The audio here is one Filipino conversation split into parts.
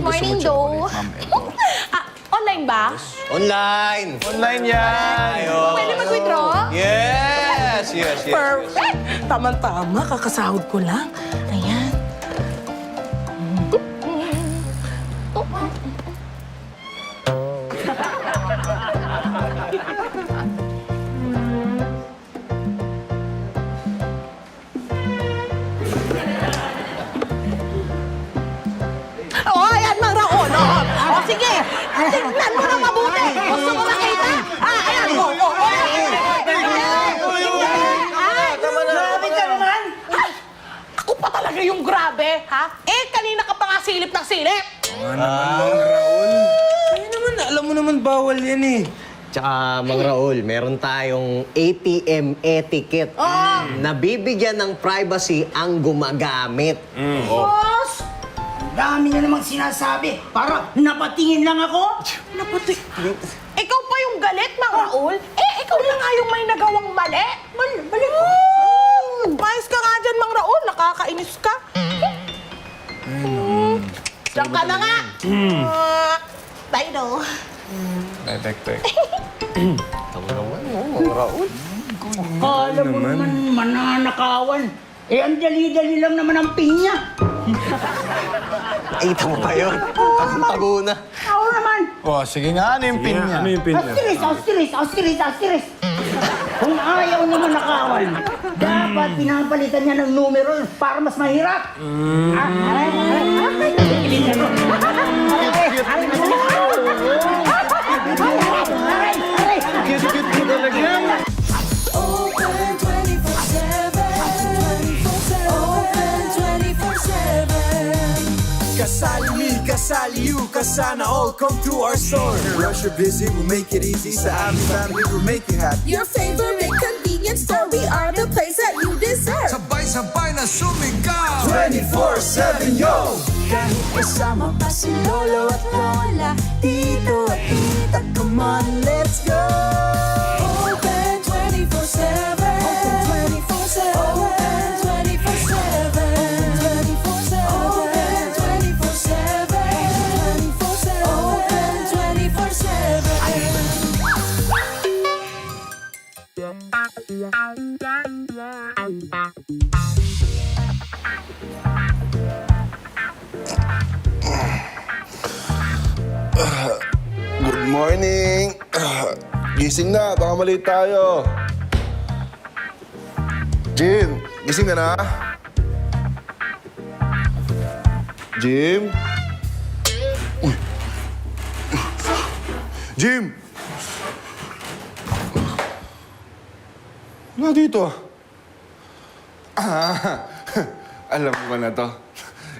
morning, Joe. Ma'am, ito. Online ba? Online! Online yan! Pwede mag-withdraw? Yes! Perfect! Tama-tama, kakasahod ko lang. Ayan. Ayan, Mang Raon. O, sige. Tignan mo na mabuti. Gusto mo makita? Ayan. Grabe ka naman! Ay! Ako pa talaga yung grabe, ha? Eh, kanina ka pa nga silip ng silip. Ayun naman, alam mo naman bawal yan eh. Tsaka, Mang Raul, meron tayong ATM etiquette. Na bibigyan ng privacy ang gumagamit. Boss! Dami na namang sinasabi. Para napatingin lang ako. Napati... Ikaw pa yung galit, Mang Raul? Eh, ikaw na nga yung may nagawang mali. Balik mo. Mayos ka nga dyan, Mang Raul. Nakakainis ka. Diyan ka na nga. Bye, no. Tek. Tama naman, Mang Raul. Alam mo naman, mananakawan. Eh, ang dali-dali lang naman ang pinya. Ay, tama ba yun? Tago na. Ako naman. Oh, sige nga, ano yung pin niya? Ano yung pin niya? Austiris. Kung ayaw na manakawan, dapat pinapalitan niya ng numero para mas mahirap. Open 24/7. Open 24/7. Kasali me, kasali you, kasana all come to our store. Rush you're busy, we'll make it easy. Sa aming family, we'll make you happy. Your favorite convenience store, we are the place that you deserve. Sabay-sabay na sumigaw 24/7, yo! Kahit kasama pa si lolo at lola, tito at tita, come on, let's go. Open 24/7. Open 24/7. Open 24/7. 24/7. Open 24/7. 24/7. Open 24/7. Good morning! Gising na, baka mali tayo. Jim, gising ka na? Jim? Uy! Jim! Wala dito ah. Alam mo ba na to?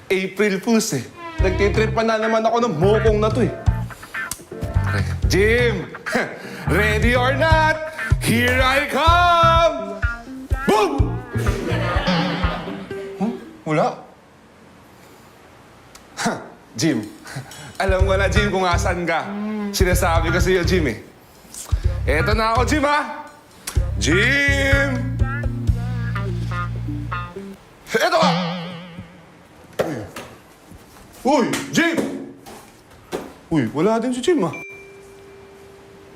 April Fools eh. Nagtitrip pa na naman ako ng mokong na to eh. Okay. Jim! Ready or not, here I come! Boom! Huh? Wala? Jim, alam ko na Jim kung asan ka. Sinasabi ko sa'yo, Jim eh. Eto na ako, Jim ha! Jim! Eto ka! Uy, Jim! Uy, wala din si Jim, ah.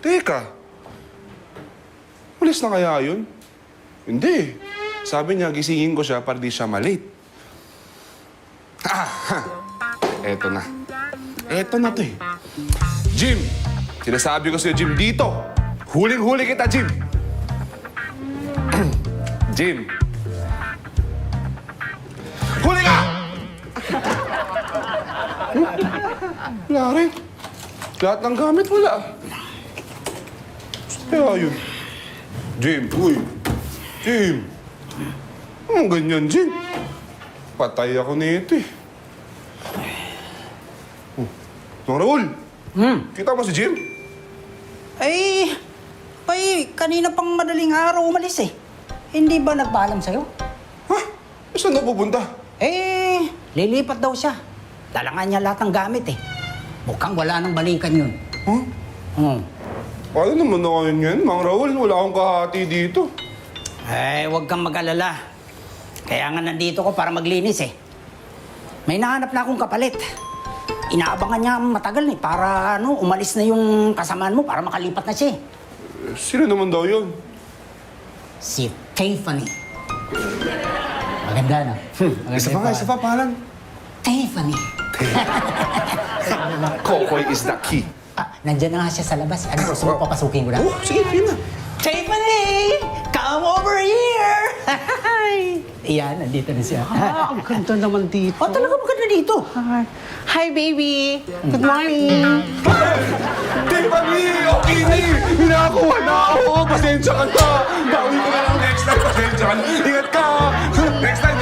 Teka. Ulis na kaya yun? Hindi. Sabi niya, gisingin ko siya para di siya malate. Eto na. Eto na to eh. Jim! Sinasabi ko sa'yo, Jim, dito. Huling-huli kita, Jim. Jim. Huli ka! Wala rin. Lahat ng gamit wala. Kaya yun. Jim, uy. Jim. Anong ganyan, Jim? Patay ako nito eh. Oh. Mang Raul. Kita mo si Jim? Ay, kanina pang madaling araw umalis eh. Hindi ba nagpaalam sa'yo? Ha? Saan na pupunta? Eh, lilipat daw siya. Dala nga niya lahat ng gamit eh. Mukhang wala nang balikan yun. Huh? Paano naman ako yun, Mang Raul? Wala akong kahati dito. Eh, huwag kang mag-alala. Kaya nga nandito ko para maglinis eh. May nahanap na akong kapalit. inaabangan niya matagal eh, para umalis na yung kasamaan mo, para makalipat na siya eh. Sino naman daw yun? Si Tiffany. Maganda na. Isa pa, pangalan. Tiffany. Kokoy is the key. Nandyan na nga siya sa labas. Ano, gusto mo papasukin ko na? Sige, yun na. Tiffany! Come over here! Iyan, nandito na siya. Ang ganda naman dito. Oh, talaga maganda dito. Hi, baby. Good morning. Tiffany! Okay na eh! Hinakuha na ako! Pasensya ka na! Bawi ko na lang next time! Pasensya ka na! Ingat ka! Next time!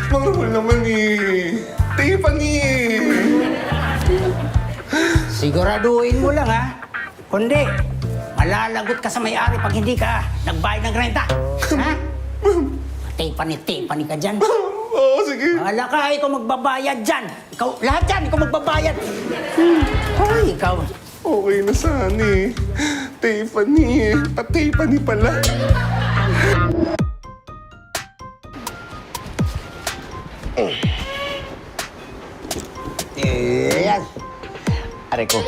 Mga naman naman eh! Tiffany! Siguraduhin mo lang, ha? Kundi, malalagot ka sa may-ari pag hindi ka nagbayad ng renta. Ha? Tiffany ka dyan. Oo, sige! Wala ka, ikaw magbabayad dyan. Ikaw, lahat dyan, ikaw magbabayad. Hoy, ikaw. Okay na sana eh. Tiffany. At Tiffany pala. Ayan. Aray ko.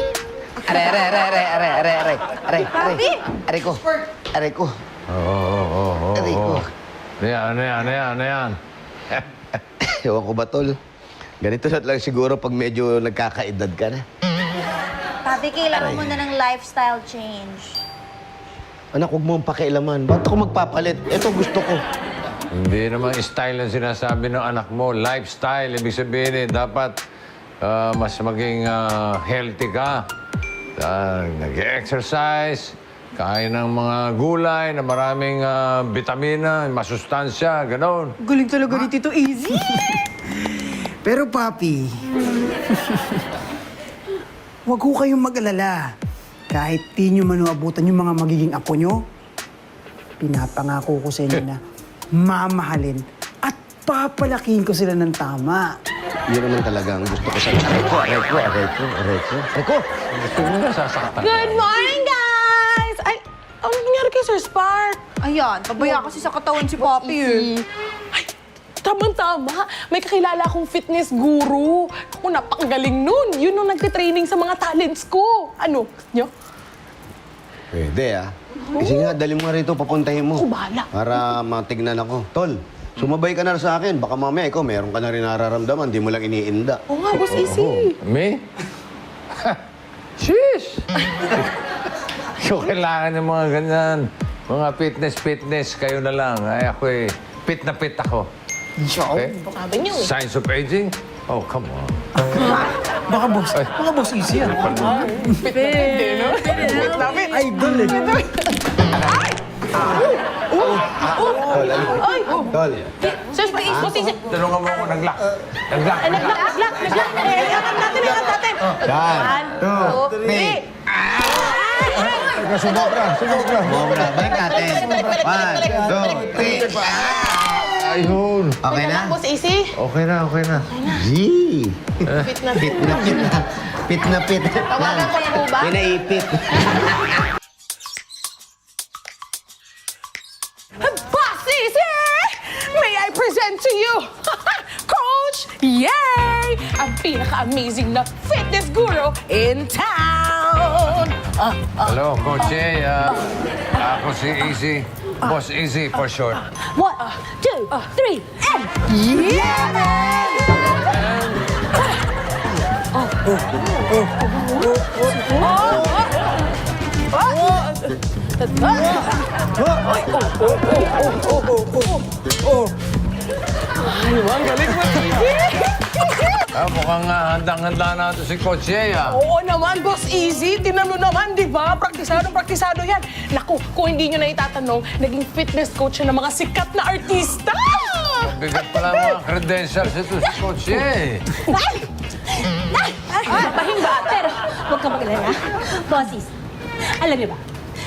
Aray. Aray ko. Aray ko. Aray ko. Ano yan? Ewan ko ba, Tol? Ganito na lang siguro pag medyo nagkakaedad ka na. Papi, kailangan mo na ng lifestyle change. Anak, huwag mo ang pakialaman. Ba't ako magpapalit? Ito gusto ko. Hindi naman style ang sinasabi ng anak mo. Lifestyle. Ibig sabihin dapat mas maging healthy ka. Nag-exercise, kain ng mga gulay na maraming bitamina, masustansya, gano'n. Galing talaga ni Tito Easy. Pero papi, wag ho kayong mag-alala. Kahit di nyo manuabutan yung mga magiging apo nyo, pinapangako ko sa inyo na mamahalin at papalakihin ko sila ng tama. Yun naman talaga ang gusto ko sa aray ko. Gusto mo na sasaktan. Good morning, guys! Ay, ang nangyari kay Sir Spark? Ayan, pabaya kasi sa katawan si Papi eh. Ay, tamang-tama. May kakilala akong fitness guru. Ako, napakagaling nun. Yun nung nagtitraining sa mga talents ko. Ano? Nyo? Pwede Kasi nga, dali mo nga rito, papuntahin mo. Ako, bahala. Para matignan ako. Tol, sumabay ka na sa akin. Baka mamaya ikaw, meron ka na rin nararamdaman. Di mo lang iniinda. Oo nga, Boss Easy. Me? Sheesh! So, kailangan ng mga ganyan. Mga fitness, kayo na lang. Ay, ako fit na fit ako. Okay? Sabi niyo eh. Signs of aging? Oh, come on. Baka boss easy yan. Fit no? Fit na fit. Idol eh. Ay! Tol, Sir Spark, Boss Easy. Tulungan mo ako, nag-lock. Nag-lock. Ay, nag-lock. Iangat natin. Yan. 1, 2, 3. Sumobra. Balik natin. 1, 2, 3. Ayun. Okay na? Boss Easy. Okay na. Yee. Fit na fit. Fit na fit. Tawagan ko na po ba? Pinaipit. Boss Easy! May I present to you, Coach Yay! Ang pinaka-amazing na fitness guru in town! Hello, Coach A. Ako si Easy. Boss Easy for short. 1, 2, 3, and... Yeah, man! Mukhang handang-handa na ito si Coach A. Oo naman, Boss Easy. Tinan mo naman, di ba? Praktisado yan. Naku, kung hindi nyo na itatanong, naging fitness coach siya ng mga sikat na artista! Bigat pala mga credentials ito si Coach A. Pahinga, pero huwag kang mag-alala. Bosses, alam niyo ba?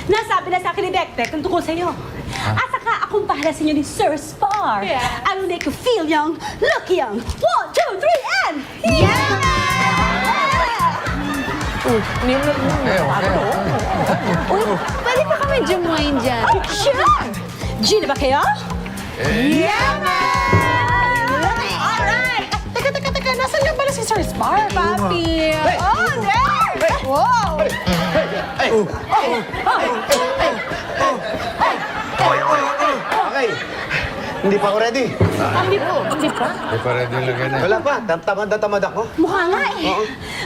Nasabi na sa akin ni Dektek ang tungkol sa'yo. At saka akong bahala sa inyo ni Sir Spar. Yeah. I will make you feel young, look young. 1, 2, 3, and... Yeah! Hindi mo Okay. Uy, pwede pa kami jumoin dyan. Sure! Gina ba kayo? Yeah, man! Alright! Teka, pala si Sir Spar, papi. Oh, there! Wow! Okay. Hindi pa ako ready. Hindi pa. May pa ready lang yan eh. Wala pa. Tamad na tamad ako. Mukha nga eh. Oo.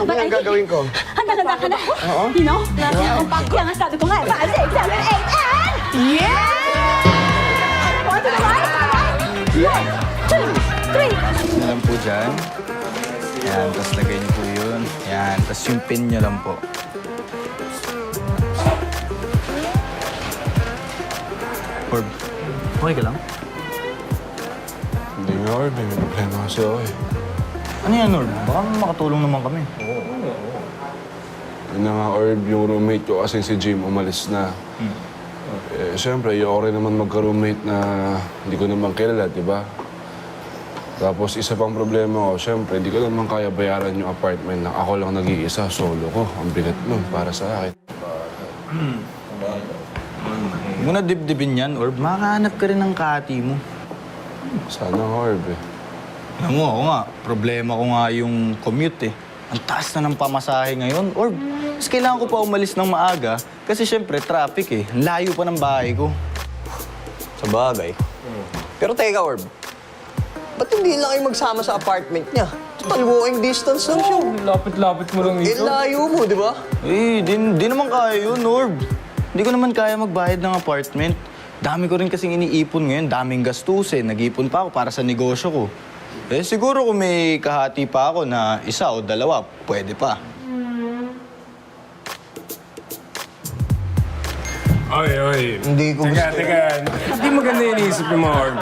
Ano ang gagawin ko? Handa ka na. Oo. You know? Kaya nga sabi ko nga, 5, 6, 7, 8, and... Yeah! One to the right, to the right. 1, 2, 3. Yan lang po dyan. Yan, tapos lagay niyo po yun. Yan, tapos yung pin niyo lang po. Orb, okay ka lang? Hindi nga, Orb. May problema kasi ako eh. Ano yan, Orb? Baka makatulong naman kami. Yun na nga, Orb, yung roommate ko kasi si Jim umalis na. Eh, siyempre, ayoko rin naman magka-roommate na hindi ko naman kilala, di ba? Tapos, isa pang problema ko, siyempre, hindi ko naman kaya bayaran yung apartment na ako lang nag-iisa, solo ko. Ang bigat nun para sa akin. Huwag mo na dibdibin yan, Orb. Makahanap ka rin ng kahati mo. Sana nga, Orb eh. Alam mo, ako nga, problema ko nga yung commute eh. Ang taas na ng pamasahe ngayon, Orb. Mas kailangan ko pa umalis ng maaga kasi syempre traffic eh. Ang layo pa ng bahay ko. Sa bagay. Pero teka, Orb. Ba't hindi lang kayo magsama sa apartment niya? Total walking distance lang siya. Lapit-lapit mo lang Eh, layo mo, di ba? Eh, di naman kaya yun, Orb. Hindi ko naman kaya magbayad ng apartment. Dami ko rin kasing iniipon ngayon, daming gastusin. Nag-iipon pa ako para sa negosyo ko. Eh, siguro kung may kahati pa ako na isa o dalawa, pwede pa. Oy. Hindi ko gusto. Teka. Hindi maganda yung iniisip ni Orb.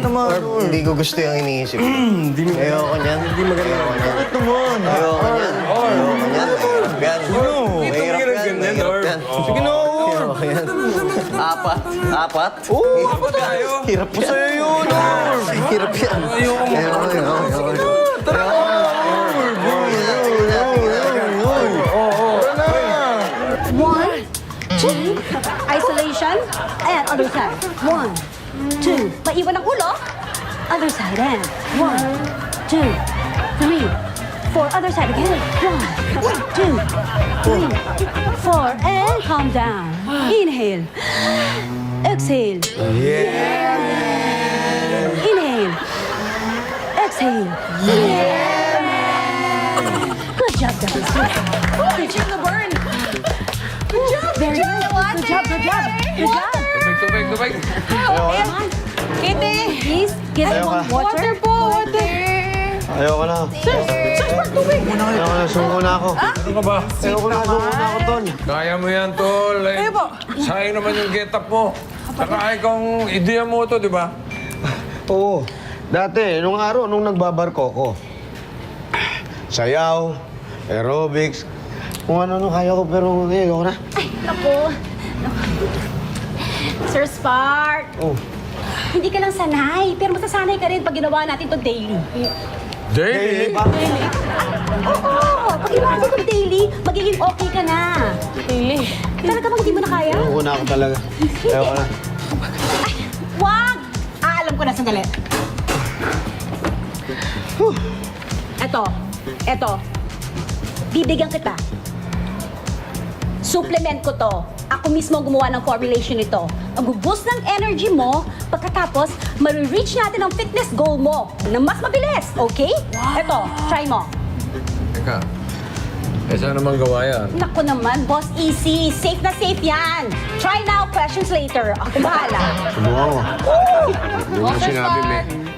Orb, hindi ko gusto yung iniisip. Ayoko niyan. Hindi maganda. Bakit naman? Ayoko niyan. Ayoko niyan. Mahirap yan. Mahirap yan. Mahirap yan. Sige na, Orb. Ayoko yan. Apat? Oo, apat tayo. Hirap yan. Masaya yun, Orb. Hirap yan. Ayoko. One, two, isolation, and other side. 1, 2, maiwan ang ulo, other side, and 1, 2, 3, 4, other side again. 1, 2, 3, 4, and calm down. Inhale, exhale. Inhale, exhale. Good job, guys. Reaching the burn. Very good. Good job, good job. Good job. Tubig. Come on. Kitty! Please, give me one water. Po, water! Ayoko na. Ayoko na. Sungko na ako. Ano ka ba? Ayoko na. Sungko na ako, Tol. Kaya mo yan, Tol. Eh, Ayun po. sayang naman yung get-up mo. Saka ikaw ideya mo ito, di ba? Oo. Dati, nung araw, nung nagbabarko ko, sayaw, aerobics, kung ano kaya ko, pero ngayon, ayoko na. Ay, naku. Sir Spark. Oh. Hindi ka lang sanay, pero masasanay ka rin pag ginawa natin to daily. Daily? Oo, pag ginawa natin to daily, magiging okay ka na. Daily. Talaga bang hindi mo na kaya? Ayoko na ako talaga. Ayoko na. Ay, wag! Alam ko na, sandali. Eto. Bibigyan kita. Supplement ko to. Ako mismo ang gumawa ng formulation nito. Ang boost ng energy mo, pagkatapos, ma-reach natin ang fitness goal mo na mas mabilis, okay? Eto, try mo. Teka. Eh, saan naman gawa yan? Naku naman, boss, easy. Safe na safe yan. Try now, questions later. Ako bahala. Subukan ko. Hindi mo sinabi,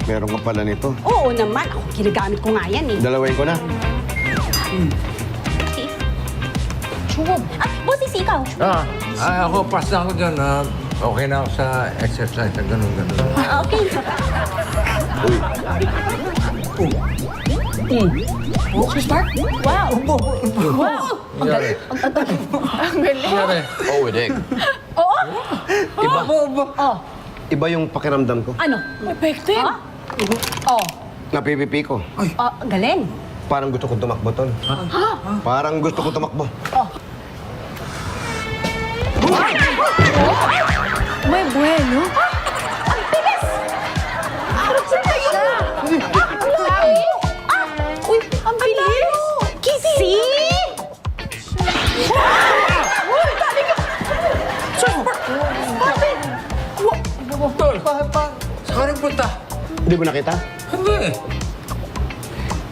meron ka pala nito. Oo naman. Ako, ginagamit ko nga yan eh. Dalawin ko na. Safe. Sure. Boss, easy ikaw. Ako, pass na ako dyan. Okay na ako sa exercise. Ganun. Okay. Sir Spark? Wow. Wow. Ang galing. Ang galing. Nangyari? Oh, hindi. Oo? Iba. Oh, Iba yung pakiramdam ko. ano? Effective. Ha? Oh, Napipipi ko. galing. Parang gusto kong tumakbo, Tol. Parang gusto kong tumakbo. May bueno. Ang bilis! Ano siya? Uy, Hindi mo nakita? Hindi.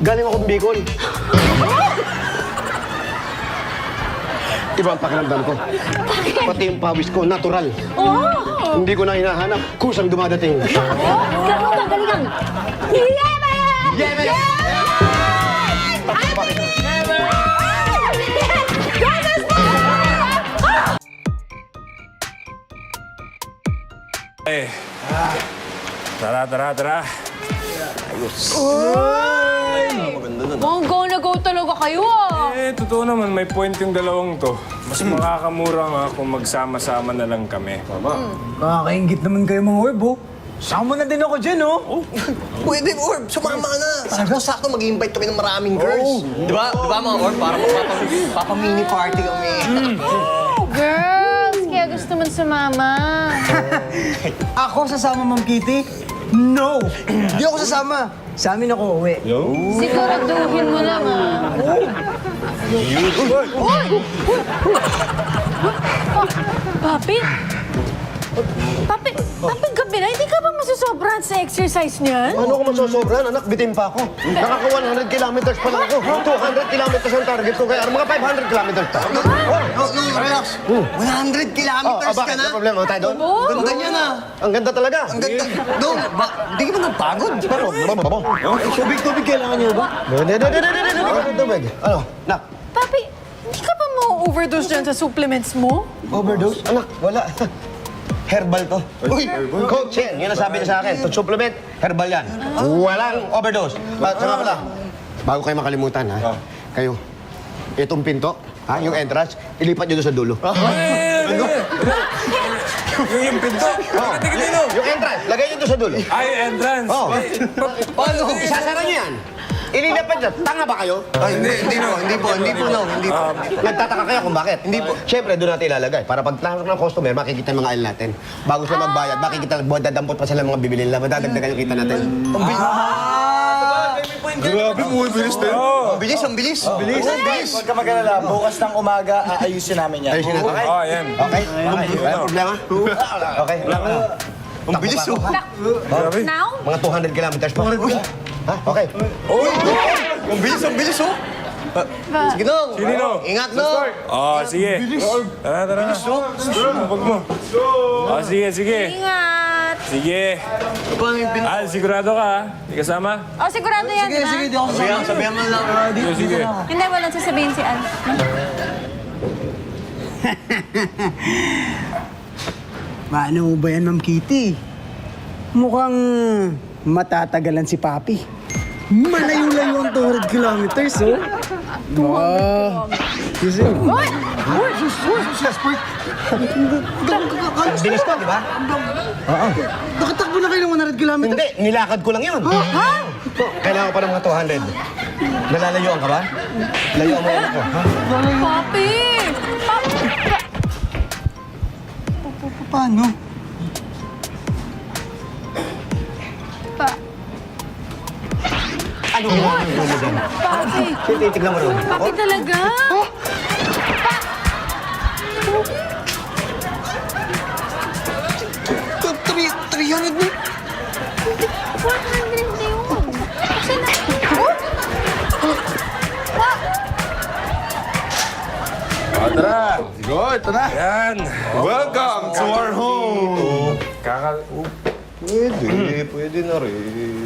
Galing akong Bicol. Iba ang pakiramdam ko. Pati yung pawis ko, natural. Oh! Hindi ko na hinahanap kusang dumadating. Ganun ka, galingan! Yemen! Yemen! Tara. Go na go talaga kayo ah. Totoo naman, may point yung dalawang to. Mas makakamura nga kung magsama-sama na lang kami. Nakakaingit naman kayo mga orb, oh. Sama na din ako dyan, oh. Pwede, Orb. Sumama ka na. Sakto-sakto mag-invite kami ng maraming girls. Di ba? Di ba, mga Orb? Para magpapa-mini party kami. Girls, kaya gusto man sumama. Ako sasama, Ma'am Kitty? No! Hindi ako sasama. Sa amin ako uwi. Siguraduhin mo lang ah. Papi? Papi, gabi na, hindi ka ba masusobrahan sa exercise niyan? Ano ko masosobran? Anak, bitin pa ako. Nakaka 100 kilometers pa lang ako. 200 kilometers ang target ko, kaya mga 500 kilometers pa. Relax. 100 kilometers ka Bakit? na. May problema tayo doon? Ganda niya na. Ang ganda talaga. Ang ganda. Dong, di ka ba nagpagod? Tubig kailangan niyo ba? Tubig. Ano? Nak, Papi, hindi ka ba ma-overdose dyan sa supplements mo? overdose? Anak, wala. Herbal to. Uy, Coach, yan ang sabi niya sa akin. To supplement, herbal yan. Walang overdose. At saka pala, bago kayo makalimutan, ha? Kayo, itong pinto, ha? Yung entrance, ilipat niyo doon sa dulo. Ano? Yung pinto? Yung entrance, lagay niyo doon sa dulo. Ay, entrance! Oh. Paano? Isasara niyo yan. Ililipat niyo. Tanga ba kayo? hindi po. Nagtataka kayo kung bakit? Hindi po. Siyempre, doon natin ilalagay. Para pag tanong ng customer, makikita yung mga aisle natin. Bago sila magbayad, makikita, dadampot pa sila mga bibili nila. Madadagdagan yung kita natin. Grabe, muy bilis din. Ang bilis. Huwag ka mag-alala. Bukas ng umaga, aayusin namin yan. Ayusin natin. Oh, yan. Okay? Wala problema? Okay. Ang bilis, oh. Now? Mga 200 kilometers pa. Ha? Okay. Ang bilis, oh. Sige, Dong. Sige, Dong. Ingat, Dong. Oh, sige. Tara. Huwag mo. Oh, sige. Ingat! Sige. Sigurado ka, ha? Di kasama? Oh, sigurado yan, di ba? di ako sabihan mo lang. Sige. Hindi, walang sasabihin si Al. Paano ba yan, Ma'am Kitty? Mukhang matatagalan si Papi. Malayo-layo ang 200 kilometers, oh. 200 kasi... Hoy! Ang bilis ko, di ba? Nakatakbo na kayo ng 100 kilometers? Hindi, nilakad ko lang yun. Ha? Kailangan ko pa ng mga 200. Nalalayuan ka ba? Layuan mo yan ako, ha? Papi! Paano? Ano ginagawa mo dyan? Papi! Titignan mo rin. Papi talaga? $300 na. 100 na yun. Kasi na... Tara. Ito na. Yan. Welcome to our home. Pwede na rin.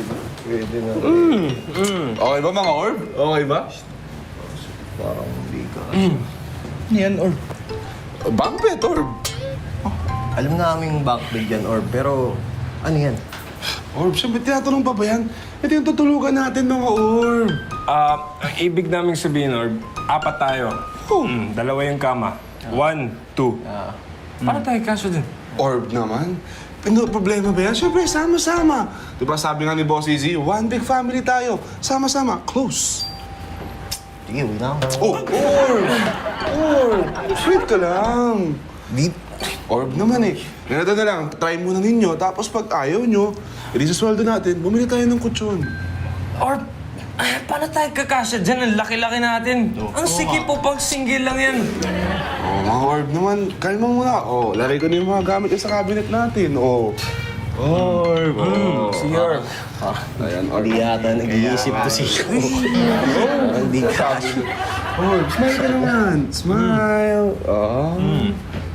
Okay ba, mga orb? Okay ba? Yan, or... Bumpet, orb. Alam namin backbed yan, Orb, pero ano yan? Orb, siyempre tinatanong pa ba yan? Ito yung tutulugan natin, mga orb. Ibig naming sabihin, orb, 4 tayo. Dalawa yung kama. 1, 2. Para tayo kaso din. Orb naman? Ano, problema ba yan? Siyempre, sama-sama. Diba sabi nga ni Boss Easy, one big family tayo. Sama-sama, close. Sige, uwi na ako. Oh, Orb! Orb! Sweet ka lang. Orb naman eh. Ganito na lang, try muna ninyo, tapos pag ayaw nyo, edi sa sweldo natin, bumili tayo ng kutsyon. Or, paano tayo kakasya dyan? Ang laki-laki natin. Ang sige po pang single lang yan. Oh, mga Orb naman, kalma muna. Oh, lagay ko na yung mga gamit sa cabinet natin. Oh, Orb! Si Orb. Ayan, Orb. Hindi yata nag-iisip to si Hindi ka. Orb, smile ka naman. Smile.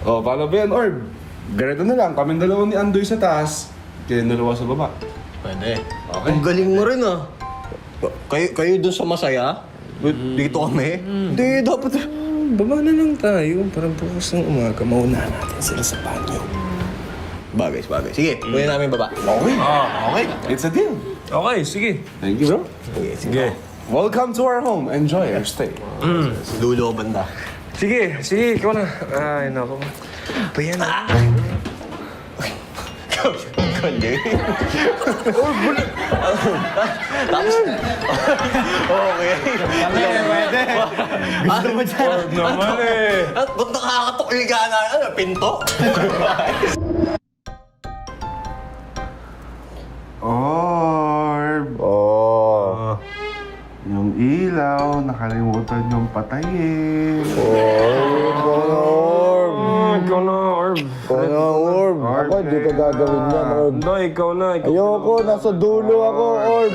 Oh, paano ba yan, Orb? Ganito na lang, kaming dalawa ni Andoy sa taas, kayong dalawa sa baba. Pwede. Okay. Ang galing mo rin ah. Kayo dun sa masaya? Dito kami? Hindi, dapat... Baba na lang tayo. Parang bukas ng umaga, maunahan natin sila sa banyo. Bagay. Sige, kunin namin baba. Okay. Okay. It's a deal. Okay, sige. Thank you, bro. Sige. Welcome to our home. Enjoy your stay. Dulo banda. Sige, ikaw na. Ay, nako. Bayan na. Kanya. Tapos... Okay. Pwede. Gusto mo dyan? Orb naman eh. Ba't nakakatukliga na? Ano, pinto? Orb. Oh. Yung ilaw, nakalimutan yung patayin. Ikaw na, Orb. Orb. Ako, di ka gagawin yan, Orb. No, ikaw na. Ayoko, nasa dulo ako, Orb.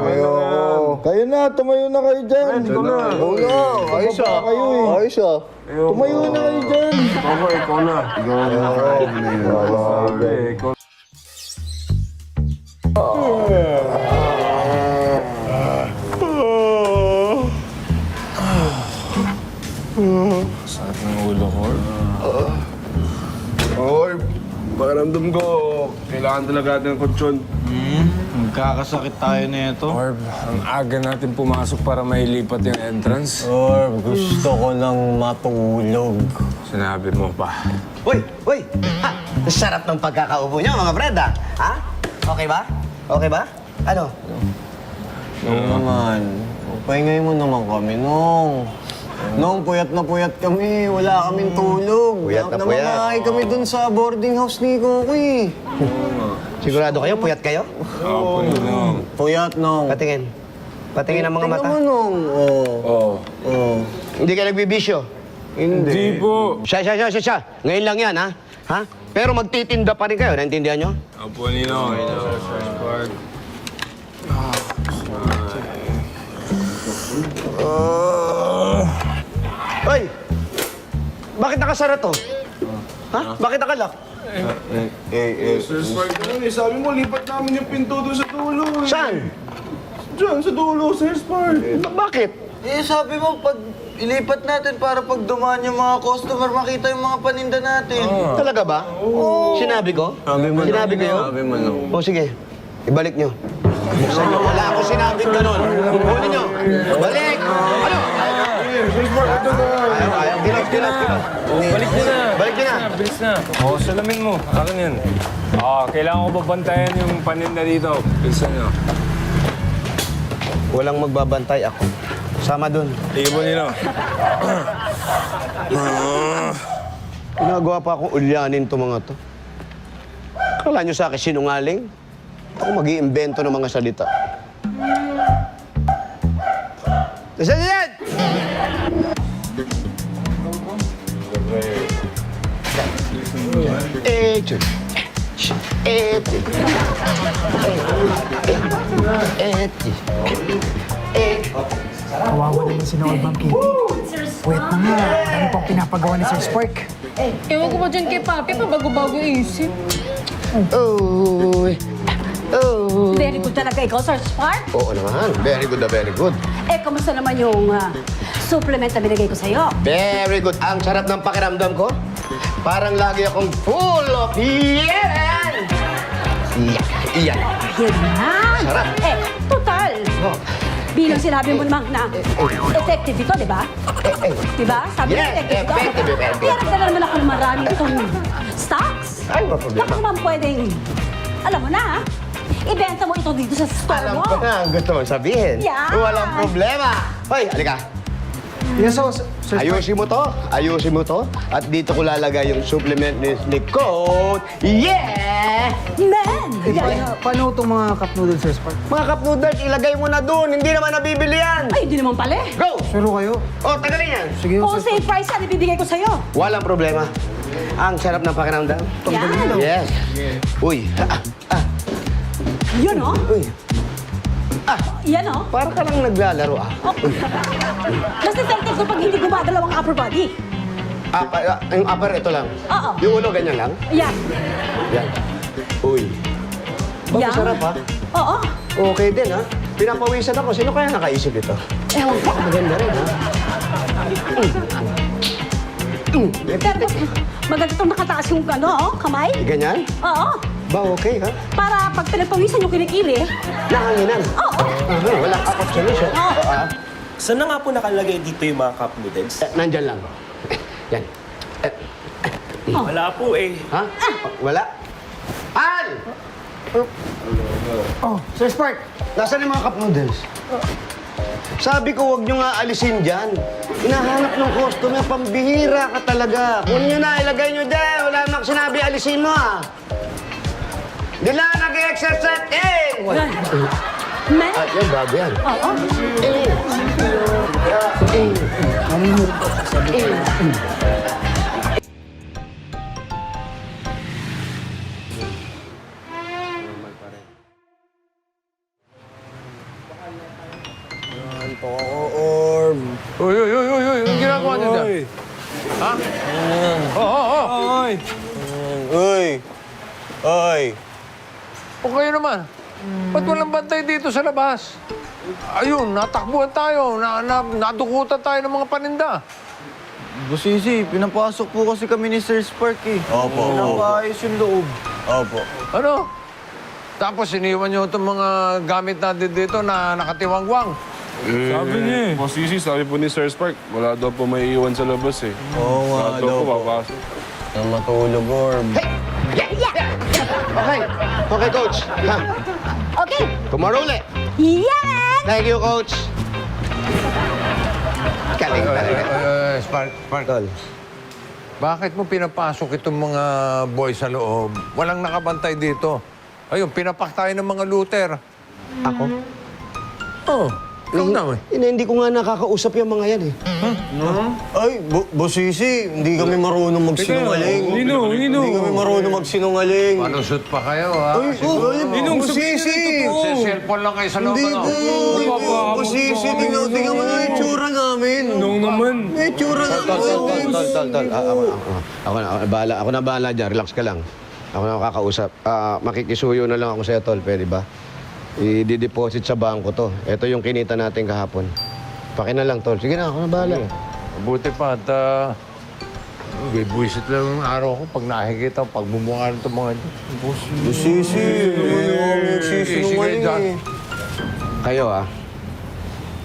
Ayoko. Kayo na, tumayo na kayo dyan. Ikaw na. Ayos ah. Kayo eh. Ayos ah. Tumayo na kayo dyan. Okay, ikaw na. Sabi, ikaw. Sakit ng ulo ko, Orb. Orb, pakiramdam ko, kailangan talaga natin ng kutsyon. Magkakasakit tayo na ito. Orb, ang aga natin pumasok para mailipat yung entrance. Orb, gusto ko lang matulog. Sinabi mo pa. Uy! Ha! Sarap ng pagkakaupo niyo, mga Fred, ah. Ha? Okay ba? Okay ba? Ano? Nung naman, pahingay mo naman kami, Nung. Nung, puyat na puyat kami. Wala kaming tulog. Puyat na puyat. Namamahay kami dun sa boarding house ni Kokoy. Sigurado kayo? Puyat kayo? Oo, Puyat, Nung. Patingin. Patingin ang mga mata. Tingnan mo, Nung. Oo. Hindi ka nagbibisyo? Hindi po. Siya. Ngayon lang yan, ha? Ha? Pero magtitinda pa rin kayo, naintindihan nyo? Opo, Ninong. Park. Hoy! Bakit nakasara to? Ha? Bakit nakalak? Sir Spark naman eh, sabi mo, lipat namin yung pinto doon sa dulo. Saan? Diyan, sa dulo, Sir Spark. Bakit? Eh, sabi mo, pag ilipat natin para pag dumaan yung mga customer, makita yung mga paninda natin. Talaga ba? Oo. Sinabi ko? Sinabi ko yun? Sabi mo, Nung. O sige, ibalik nyo. Buksan nyo. Wala akong sinabing ganun. Kunin nyo. Balik! Ano? Ayaw. Kinot. Balik nyo na. Balik nyo na. Bilis na. Oo, salamin mo. Akin yan. Kailangan ko babantayan yung paninda dito. Bilisan nyo. Walang magbabantay ako. Sama dun. Sige po, Ninong. Ginagawa pa akong ulyanin to mga to. Akala nyo sa akin sinungaling? Ako mag-iimbento ng mga salita. Nasaan yan? Kawawa naman si Noel Bang Kitty. Wait na nga, dami pang pinapagawa ni Sir Spark. Ewan ko ba dyan kay Papi, pabago-bago isip. Very good talaga ikaw, Sir Spark. Oo naman. Very good na very good. Kamusta naman yung supplement na binigay ko sa'yo? Very good. Ang sarap ng pakiramdam ko. Parang lagi akong full of yan! Iyan. Yan! Sarap. Total. Bilang sinabi mo naman na effective ito, di ba? Di ba? Sabi mo Yes, effective ito. effective. Kaya nagdala naman ako ng marami itong stocks. Ay, wala problema. Baka naman pwedeng, alam mo na, ibenta mo ito dito sa store Alam mo. ko na ang gusto mong sabihin. Yan. Walang problema. Hoy, halika. Yes, so, Sir Spark. Ayusin mo to. At dito ko lalagay yung supplement ni Coat. Yeah! Man! Paano itong mga cup noodles, Sir Spark? Mga cup noodles, ilagay mo na doon. Hindi naman nabibili yan. Ay, hindi naman pala eh. Go! Sure kayo? Oh, tagalin yan. Sige, Sir Wholesale price yan, ibibigay ko sa'yo. Walang problema. Ang sarap ng pakiramdam. Yan. Yes. Uy. Yun, oh. Uy. Yan, oh. Para ka lang naglalaro, Mas effective to pag hindi gumagalaw ang upper body. Yung upper, ito lang. Oo. Yung ulo, ganyan lang. Yan. Yan. Uy. Yan. Masarap, ha? Oo. Okay din, ha? Pinapawisan ako. Sino kaya nakaisip ito? Ewan ko. Maganda rin, ha? Pero maganda itong nakataas yung kamay. Ganyan? Oo. Ba, okay, ha? Para pag pinagpawisan yung kilikili. Nahanginan. Oo. Wala ka solution. Oo. Saan na nga po nakalagay dito yung mga cup noodles? Nandyan lang. Yan. Wala po eh. Ha? Wala? Al! Oh, Sir Spark. Nasaan yung mga cup noodles? Sabi ko, huwag nyo nga alisin dyan. Hinahanap ng customer, pambihira ka talaga. Kung nyo na, ilagay nyo dyan. Wala namang sinabi, alisin mo, ha? Di lang nag-exercise, eh! Men? Yan, bago yan. Oo. Orb. Uy, yung ginagawa niyo dyan? Ha? Oo. Uy! Uy! O kayo naman, ba't walang bantay dito sa labas? Ayun, natakbuhan tayo, nadukutan tayo ng mga paninda. Boss Easy, pinapasok po kasi kami ni Sir Spark eh. Opo. Pinapaayos yung loob. Opo. Ano? Tapos iniwan niyo itong mga gamit natin dito na nakatiwangwang. Sabi niya eh. Boss Easy, sabi po ni Sir Spark, wala daw po may iwan sa labas eh. Oo nga Wala daw po papasok. Na matulog, Orb. Okay. Okay, Coach. Ha? Okay. Tomorrow ulit. Yan! Thank you, Coach. Galing talaga. Spark, Tol. bakit mo pinapasok itong mga boys sa loob? Walang nakabantay dito. Ayun, pinapak tayo ng mga looter. Ako? Oh, ikaw na eh. Hindi ko nga nakakausap yung mga yan eh. Ay, Boss Sisi, hindi kami marunong magsinungaling. Hindi kami marunong magsinungaling. Malusot pa kayo, ha? Boss Sisi! Sa cellphone lang kayo sa loob, Hindi ano? po! Boss Sisi, tingnan mo na yung itsura namin. Nung naman. May itsura namin. Tol. Ako na bahala dyan. Relax ka lang. Ako na makakausap. Makikisuyo na lang ako sa'yo, Tol. Pwede ba? I-deposit sa bangko to. Ito yung kinita natin kahapon. Paki na lang, Tol. Sige na, ako na bahala. Mabuti pa at buwisit lang yung araw ko pag nakikita ko, pag bumukha nito mga... Sisi, Sige, John. Kayo,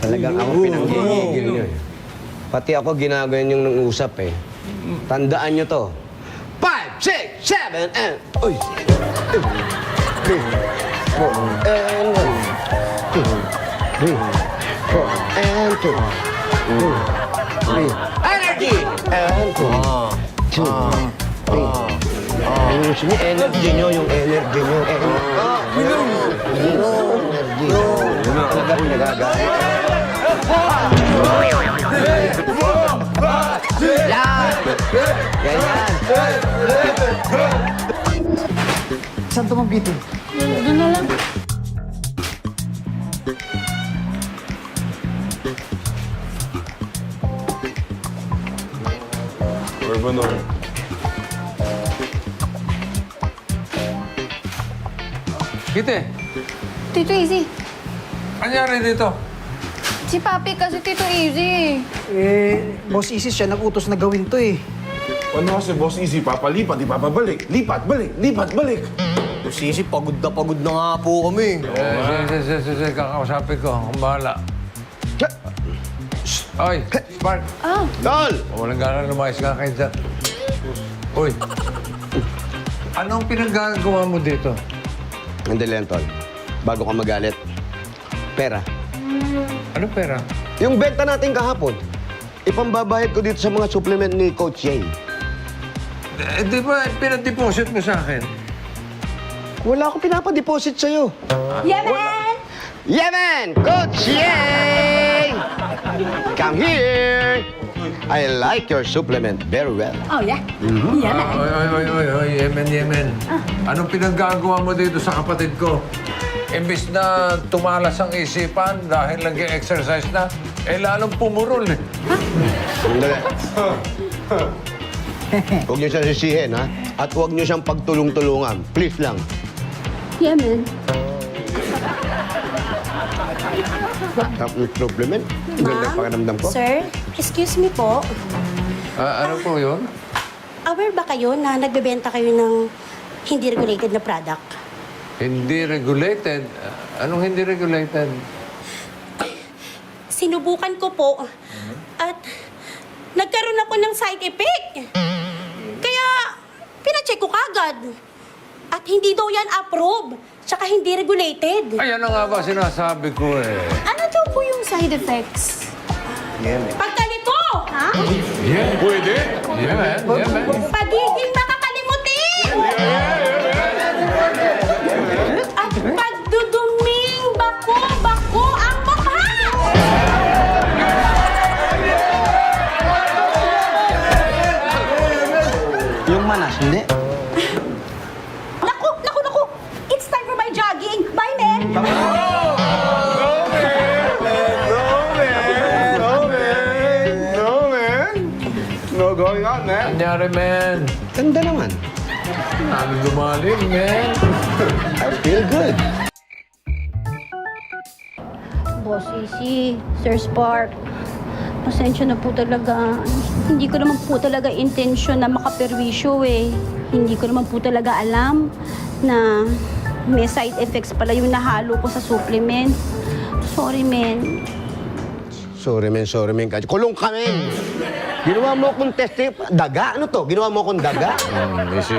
talagang ako pinanggigil nyo eh. Pati ako ginagawa yung nang usap eh. Tandaan nyo to. 5, 6, 7, and... Uy! 4 and 1. 2, 3, 4 and 2. 3. Energy! And 2. 2, 3. Ayusin niyo, energy nyo, yung energy nyo. Energy. Talaga pinagagaya. Yan! Ganyan! Saan tumambito? Doon na lang. Urban or... Kite, Tito Easy. anyari dito? Si Papi kasi Tito Easy. Boss Isis siya nag-utos na gawin to eh. Ano kasi, Boss Easy, papalipat, ipapabalik. Lipat, balik. Boss Sisi, pagod na nga po kami. Sige, kakausapin ko. Ang bahala. Oy, Spark. Tol! Walang gana lumayas ka kayo dyan. Uy, anong pinagagawa mo dito? Hindi lang, Tol. Bago ka magalit. Pera. Ano pera? Yung benta natin kahapon, ipambabayad ko dito sa mga supplement ni Coach Yay. Di ba pinadeposit mo sa akin? Wala akong pinapadeposit sa'yo. Yeah, man! Yeah, man! Coach Yay! Come here! I like your supplement very well. Oh, yeah? Yeah, man. Oy, Yemen. Anong pinaggagawa mo dito sa kapatid ko? Imbis na tumalas ang isipan dahil nag-exercise na, lalong pumurol eh. Sandali. Huwag niyo siyang sisihin, ha? At huwag niyo siyang pagtulong-tulungan. Please lang. Yeah, man. Yung supplement? Ang ganda Ma'am? pakiramdam ko. Sir, excuse me po. Ano po yun? Aware ba kayo na nagbebenta kayo ng hindi regulated na product? Hindi regulated? Anong hindi regulated? Sinubukan ko po at nagkaroon ako ng side effect. Kaya pinacheck ko kagad. At hindi daw yan approve. Tsaka hindi regulated. Ayan na nga ba sinasabi ko eh. Ano daw po yung side effects? Pagkalito! Ha? Yeah. Pwede? Yeah, man. Pagiging makakalimutin! At pagduduming bako ang mukha! Yung manas, hindi. Naku! It's time for my jogging! Bye, men! No going on, man. Anyari, man. Ganda naman. Ano lumalim, man? I feel good. Boss Easy, Sir Spark, pasensya na po talaga. Hindi ko naman po talaga intensyon na makaperwisyo eh. Hindi ko naman po talaga alam na may side effects pala yung nahalo ko sa supplement. Sorry, men. Sorry, men. Kulong ka, men. Ginawa mo akong testing. Daga? Ano to? Ginawa mo akong daga? Easy.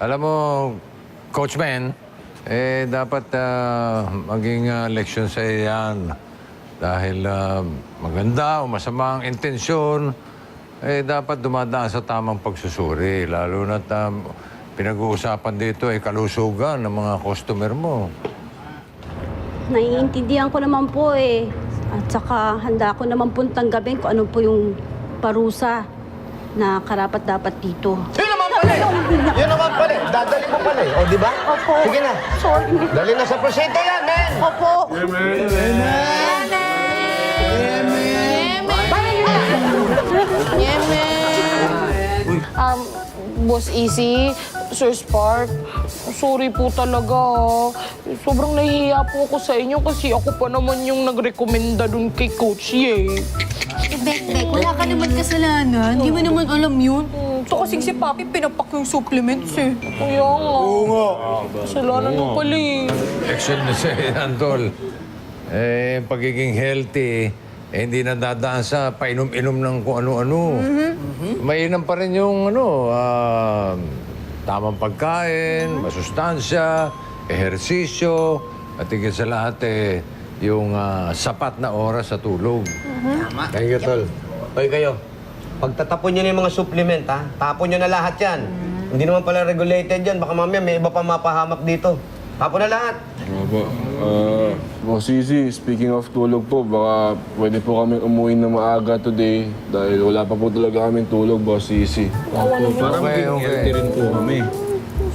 Alam mo, Coach Ben, dapat maging leksyon sa iyan. Dahil maganda o masama ang intensyon, dapat dumadaan sa tamang pagsusuri. Lalo na't pinag-uusapan dito ay kalusugan ng mga customer mo. Naiintindihan ko naman po eh. At saka handa ko naman pong tanggapin kung ano po yung parusa na karapat-dapat dito. Yun naman pala eh. Dadali mo pala eh. O, di ba? Opo. Sige na. Sorry. Dali na sa prosente yan, men. Opo. Boss Easy, Sir Spark, sorry po talaga. Sobrang nahihiya po ako sa inyo kasi ako pa naman yung nagrekomenda dun kay Coach Ye. Bek, wala ka naman kasalanan. Hindi mo naman alam yun. So kasing si Papi pinapak yung supplements eh. Kaya nga. Oo nga. Kasalanan mo pala eh. Leksyon na sa iyan, Tol. Pagiging healthy, hindi na dadaan sa painom-inom ng kung ano-ano. Mainam pa rin yung tamang pagkain, masustansya, ehersisyo, at higit sa lahat yung sapat na oras sa tulog. Thank you, Tol. Hoy kayo, pagtatapon nyo na yung mga supplement, ha? Tapon nyo na lahat yan. Hindi naman pala regulated yan. Baka mamaya may iba pa mapahamak dito. Tapon na lahat. Opo. Boss Easy, speaking of tulog po, baka pwede po kami umuwi na maaga today dahil wala pa po talaga kaming tulog, Boss Easy. Okay. rin po kami.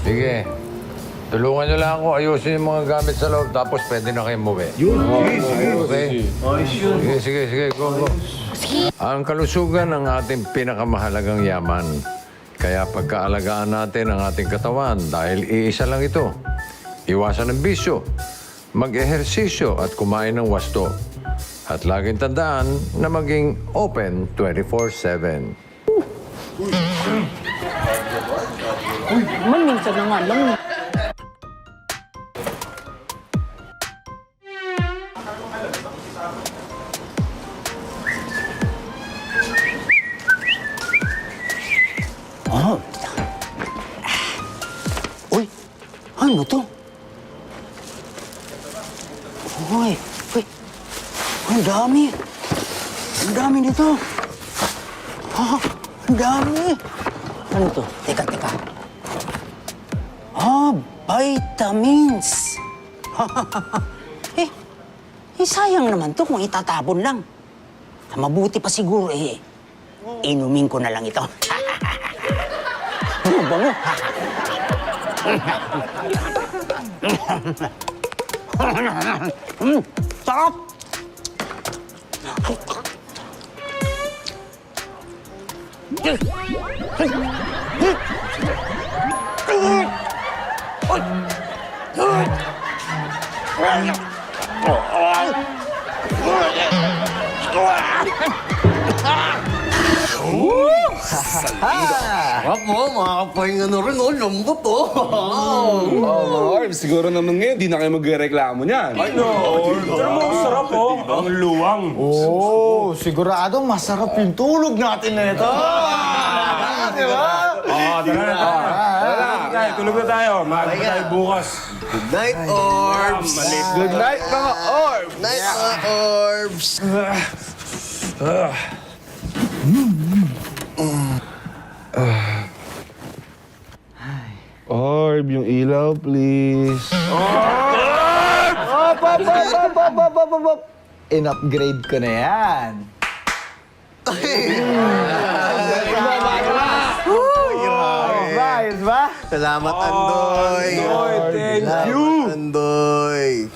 Sige. Tulungan nyo lang ako, ayusin yung mga gamit sa loob, tapos pwede na kayo umuwi. Okay? Sige, go. Ang kalusugan ang ating pinakamahalagang yaman. Kaya pagkaalagaan natin ang ating katawan dahil iisa lang ito. Iwasan ng bisyo, mag-ehersisyo at kumain ng wasto. At laging tandaan na maging open 24/7. Minsan na nga lang eh. Oh. Uy, ano to? Uy, ang dami. Ang dami nito. Ang dami. Ano to? Teka. Vitamins. sayang naman to kung itatapon lang. Mabuti pa siguro inumin ko na lang ito. Bango. Sarap! Sarap mo, makakapahinga na rin, lambot Mga Orbs, siguro naman ngayon, di na kayo magreklamo niyan. Ay, no. Pero mo, sarap Ang luwang. Oh, sigurado masarap yung tulog natin na ito. Di ba? Tara, tulog na tayo. Maaga tayo bukas. Good night, Orbs! Good night, mga Orbs! Night, mga Orbs! Orb, yung ilaw, please. In-upgrade ko na yan. Ayos ba? Salamat, Andoy! Thank you! Andoy!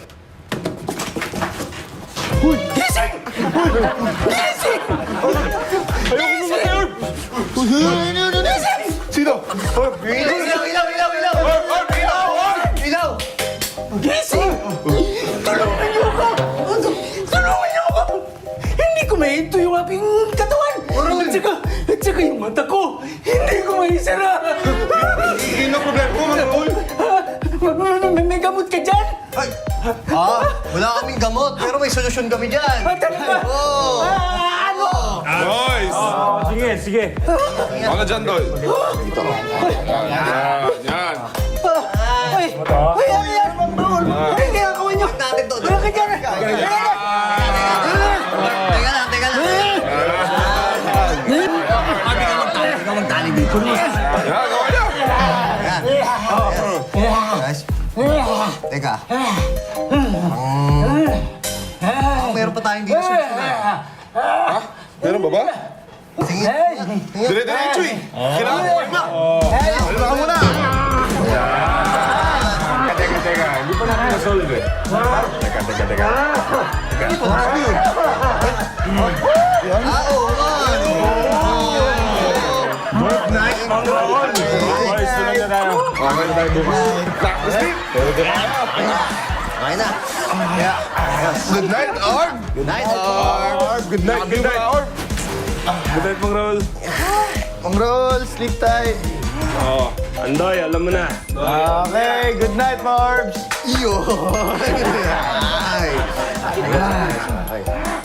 Sino? Orb, Ilaw! Ilaw! Gising! Tulungan niyo ako! Tulungan niyo ako! Hindi ko mahinto yung aking katawan! At saka yung mata ko! Hindi ko maisara! Ano problema mo, mga Orb? May gamot ka dyan? Wala kaming gamot, pero may solusyon kami dyan. Talaga? Ano? Boys! Sige. Mga dyan, Doy. Yan. Ay, ano yan? Ay, ginagawa niyo! Natin to. Wala ka dyan! Teka lang. Ikaw magtali dito. Yan, gawa niyo. Guys. Teka. Meron pa tayong dito. Ha? Meron ba ba? Dire-diretso eh. Kailangan mo, Emma. Halima ka muna. Teka. Hindi pa natin na-solve eh. Teka. Good night, mga Orbs. Boys, tulog na tayo. Okay na tayo bukas. Sleep. Okay na. Good night, Orb. Good night, Orb. Good night, Orb. Good night, Mang Raul. Mang Raul, sleep tight. Andoy, alam mo na. Okay, good night, Marbs. Yun.